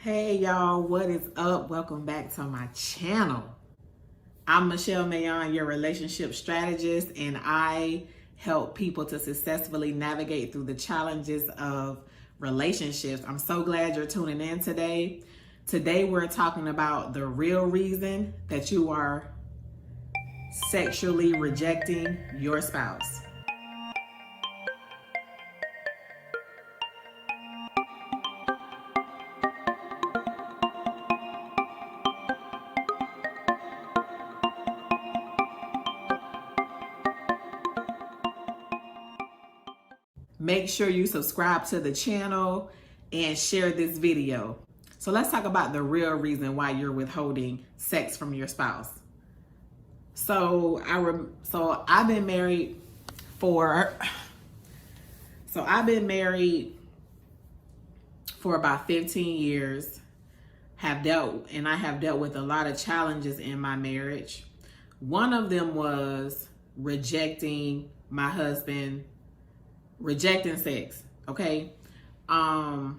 Hey y'all, what is up? Welcome back to my channel. I'm Mayaune, your relationship strategist, and I help people to successfully navigate through the challenges of relationships. I'm so glad you're tuning in today. Today we're talking about the real reason that you are sexually rejecting your spouse. Make sure you subscribe to the channel and share this video. So let's talk about the real reason why you're withholding sex from your spouse. So I've been married for about 15 years. I have dealt with a lot of challenges in my marriage. One of them was rejecting my husband, rejecting sex. Okay. I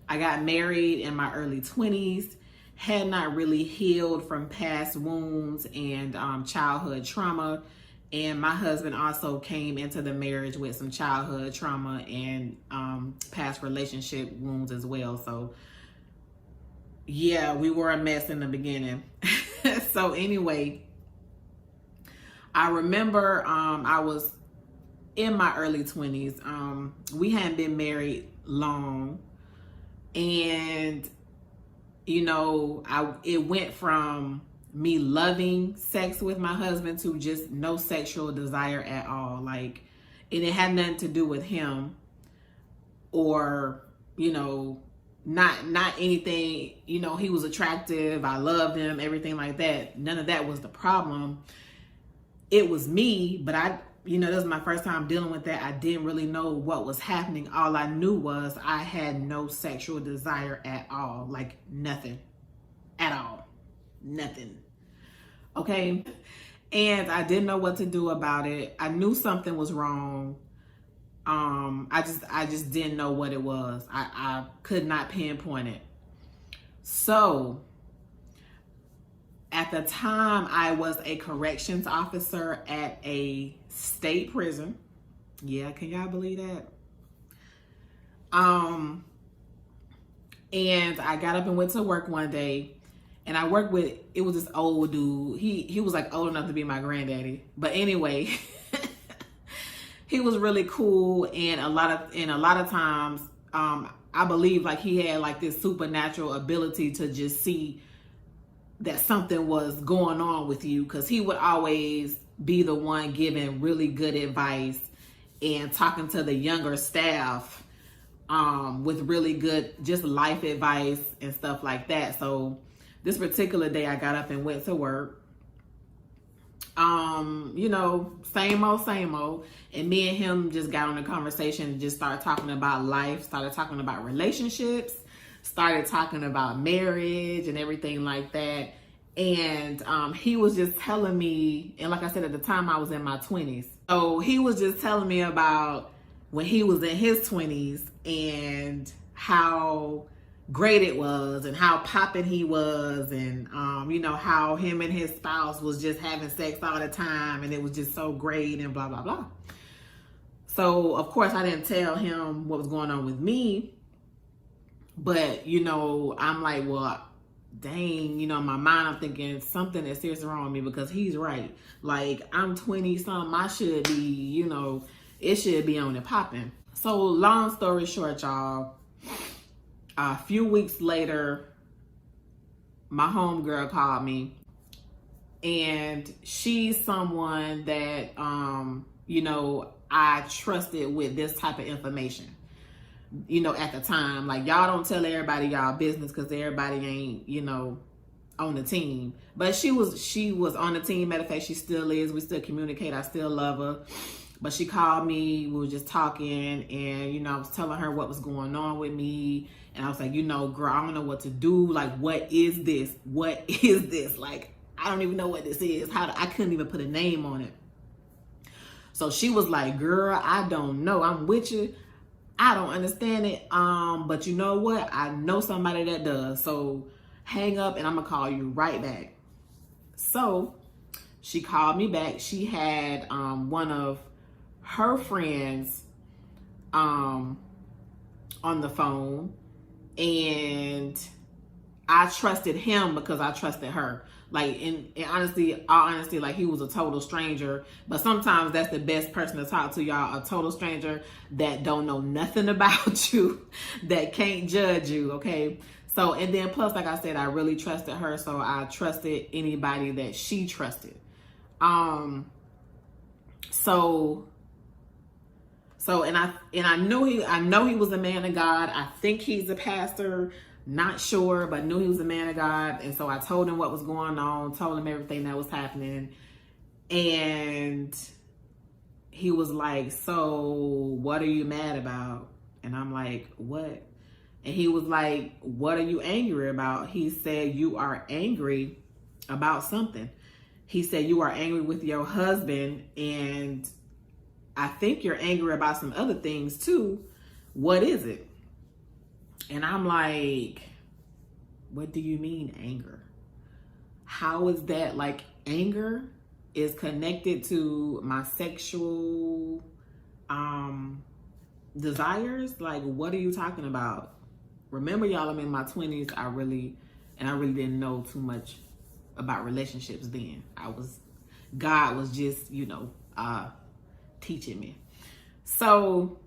got married in my early 20s, had not really healed from past wounds and childhood trauma. And my husband also came into the marriage with some childhood trauma and past relationship wounds as well. So yeah, we were a mess in the beginning. So anyway, I remember I was in my early 20s. We hadn't been married long, and it went from me loving sex with my husband to just no sexual desire at all. Like, and it had nothing to do with him or not anything. He was attractive, I loved him, everything like that. None of that was the problem. It was me, but this was my first time dealing with that. I didn't really know what was happening. All I knew was I had no sexual desire at all. Like nothing at all. Nothing. Okay. And I didn't know what to do about it. I knew something was wrong. I just didn't know what it was. I could not pinpoint it. So at the time, I was a corrections officer at a state prison. Yeah, can y'all believe that? And I got up and went to work one day, and I worked with, it was this old dude. He was like old enough to be my granddaddy. But anyway, he was really cool, and a lot of times, I believe like he had like this supernatural ability to just see that something was going on with you, because he would always be the one giving really good advice and talking to the younger staff with really good just life advice and stuff like that. So this particular day I got up and went to work. Same old. And me and him just got on a conversation and just started talking about life, started talking about relationships, started talking about marriage and everything like that. And he was just telling me, and like I said, at the time I was in my 20s. So he was just telling me about when he was in his 20s and how great it was and how popping he was, and how him and his spouse was just having sex all the time and it was just so great and blah blah blah. So of course I didn't tell him what was going on with me, but I'm like, well, dang, in my mind I'm thinking something is seriously wrong with me, because he's right. Like, I'm 20 something, I should be, it should be on and popping. So long story short, y'all, a few weeks later, my homegirl called me, and she's someone that, I trusted with this type of information. At the time, like, y'all don't tell everybody y'all business, because everybody ain't, on the team. But she was on the team. Matter of fact, she still is. We still communicate. I still love her. But she called me. We were just talking, and I was telling her what was going on with me. And I was like, girl, I don't know what to do. Like, what is this? What is this? Like, I don't even know what this is. I couldn't even put a name on it. So she was like, girl, I don't know. I'm with you. I don't understand it. But you know what? I know somebody that does. So hang up and I'm gonna call you right back. So she called me back. She had one of her friends on the phone, and I trusted him because I trusted her. Like, in honesty, all honesty, like, he was a total stranger. But sometimes that's the best person to talk to, y'all. A total stranger that don't know nothing about you, that can't judge you, okay? So, and then plus, like I said, I really trusted her, so I trusted anybody that she trusted. And I know he was a man of God. I think he's a pastor, not sure, but knew he was a man of God. And so I told him what was going on, told him everything that was happening. And he was like, so what are you mad about? And I'm like, what? And he was like, what are you angry about? He said, you are angry about something. He said, you are angry with your husband, and I think you're angry about some other things too. What is it? And I'm like, what do you mean anger? How is that, like, anger is connected to my sexual desires? Like, what are you talking about? Remember, y'all, I'm in my 20s. I really didn't know too much about relationships then. God was just, teaching me. So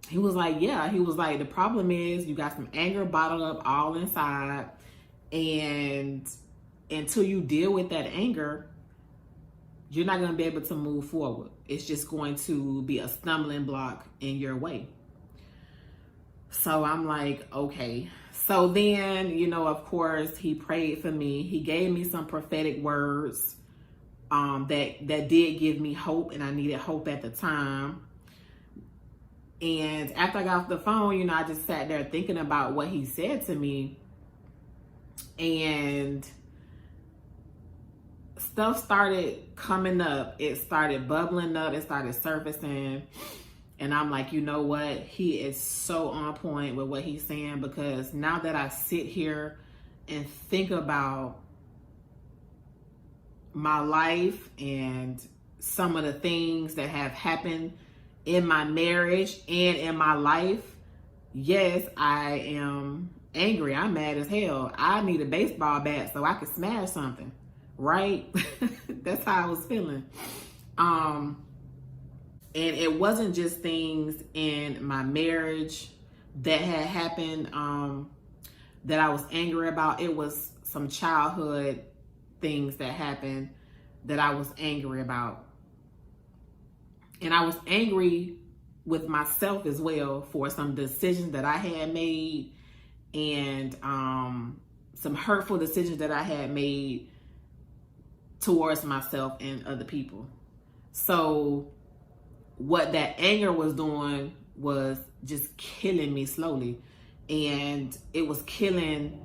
he was like, yeah, he was like, the problem is you got some anger bottled up all inside, and until you deal with that anger, you're not going to be able to move forward. It's just going to be a stumbling block in your way. So I'm like, okay. So then, of course, he prayed for me. He gave me some prophetic words that did give me hope, and I needed hope at the time. And after I got off the phone, I just sat there thinking about what he said to me, and stuff started coming up. It started bubbling up. It started surfacing. And I'm like, you know what? He is so on point with what he's saying, because now that I sit here and think about my life and some of the things that have happened in my marriage and in my life, yes, I am angry. I'm mad as hell. I need a baseball bat so I can smash something, right? That's how I was feeling. And it wasn't just things in my marriage that had happened that I was angry about. It was some childhood things that happened that I was angry about. And I was angry with myself as well for some decisions that I had made, and some hurtful decisions that I had made towards myself and other people. So what that anger was doing was just killing me slowly, and it was killing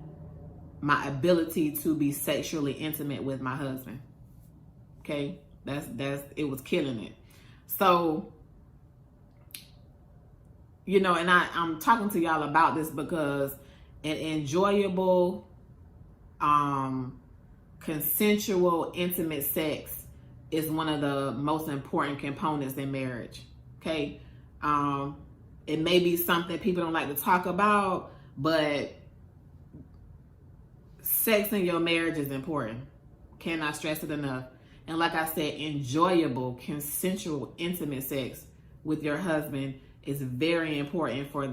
my ability to be sexually intimate with my husband. Okay, it was killing it. So, and I'm talking to y'all about this because an enjoyable, consensual, intimate sex is one of the most important components in marriage. Okay, it may be something people don't like to talk about, but sex in your marriage is important. Cannot stress it enough. And like I said, enjoyable, consensual, intimate sex with your husband is very important for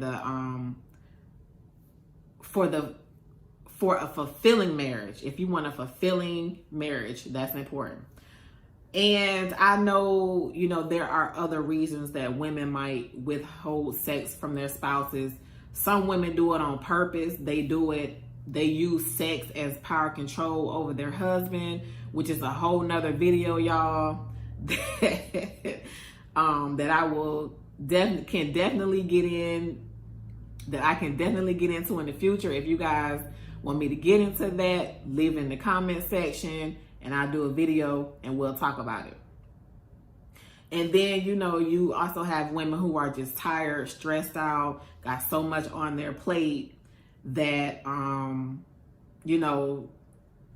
a fulfilling marriage. If you want a fulfilling marriage, that's important. And I know, there are other reasons that women might withhold sex from their spouses. Some women do it on purpose. They use sex as power control over their husband, which is a whole nother video, y'all, that I can definitely get into in the future. If you guys want me to get into that, leave in the comment section and I'll do a video and we'll talk about it. And then, you know, you also have women who are just tired, stressed out, got so much on their plate that, you know,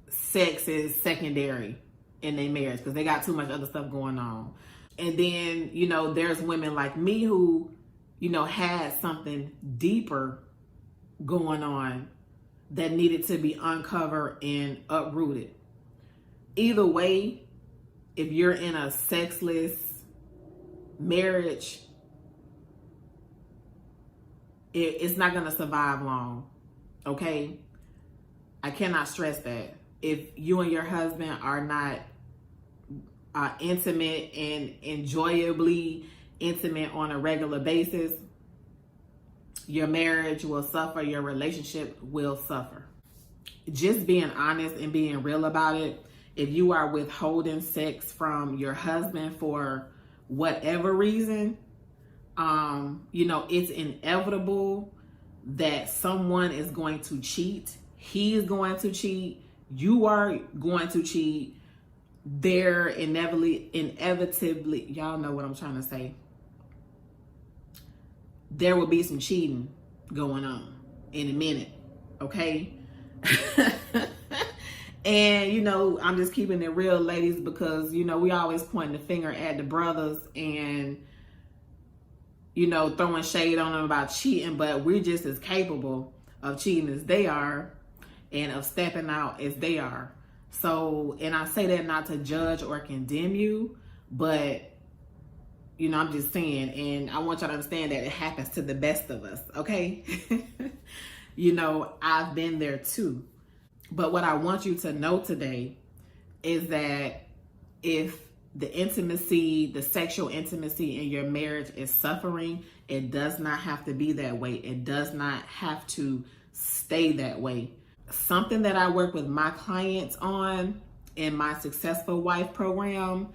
sex is secondary in their marriage because they got too much other stuff going on. And then, you know, there's women like me who, you know, had something deeper going on that needed to be uncovered and uprooted. Either way, if you're in a sexless marriage, it's not going to survive long. Okay? I cannot stress that. If you and your husband are not intimate and enjoyably intimate on a regular basis, your marriage will suffer, your relationship will suffer. Just being honest and being real about it. If you are withholding sex from your husband for whatever reason, you know, it's inevitable that someone is going to cheat. He is going to cheat. You are going to cheat. They're inevitably, y'all know what I'm trying to say. There will be some cheating going on in a minute, okay? And, you know, I'm just keeping it real, ladies, because, you know, we always point the finger at the brothers and, you know, throwing shade on them about cheating, but we're just as capable of cheating as they are and of stepping out as they are. So, and I say that not to judge or condemn you, but, you know, I'm just saying, and I want y'all to understand that it happens to the best of us, okay? You know, I've been there too. But what I want you to know today is that if the intimacy, the sexual intimacy in your marriage is suffering, it does not have to be that way. It does not have to stay that way. Something that I work with my clients on in my Successful Wife program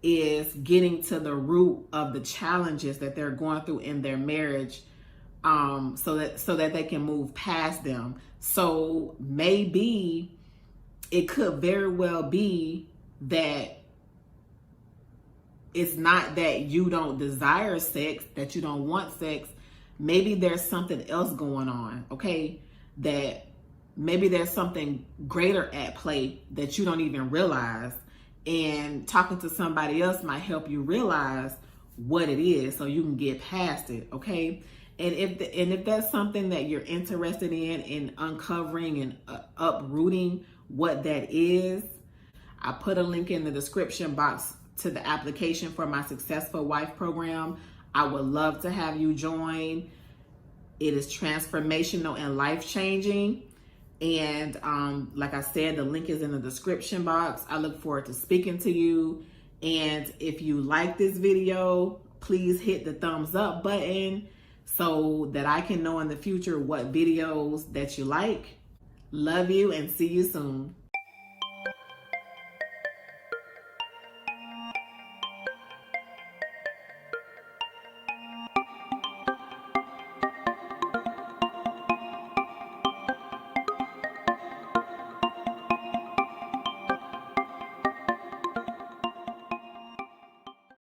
is getting to the root of the challenges that they're going through in their marriage, so that they can move past them. So maybe it could very well be that it's not that you don't desire sex, that you don't want sex. Maybe there's something else going on, okay? That maybe there's something greater at play that you don't even realize. And talking to somebody else might help you realize what it is so you can get past it, okay? And if that's something that you're interested in uncovering and uprooting what that is, I put a link in the description box to the application for my Successful Wife program. I would love to have you join. It is transformational and life-changing. And like I said, the link is in the description box. I look forward to speaking to you. And if you like this video, please hit the thumbs up button so that I can know in the future what videos that you like. Love you and see you soon.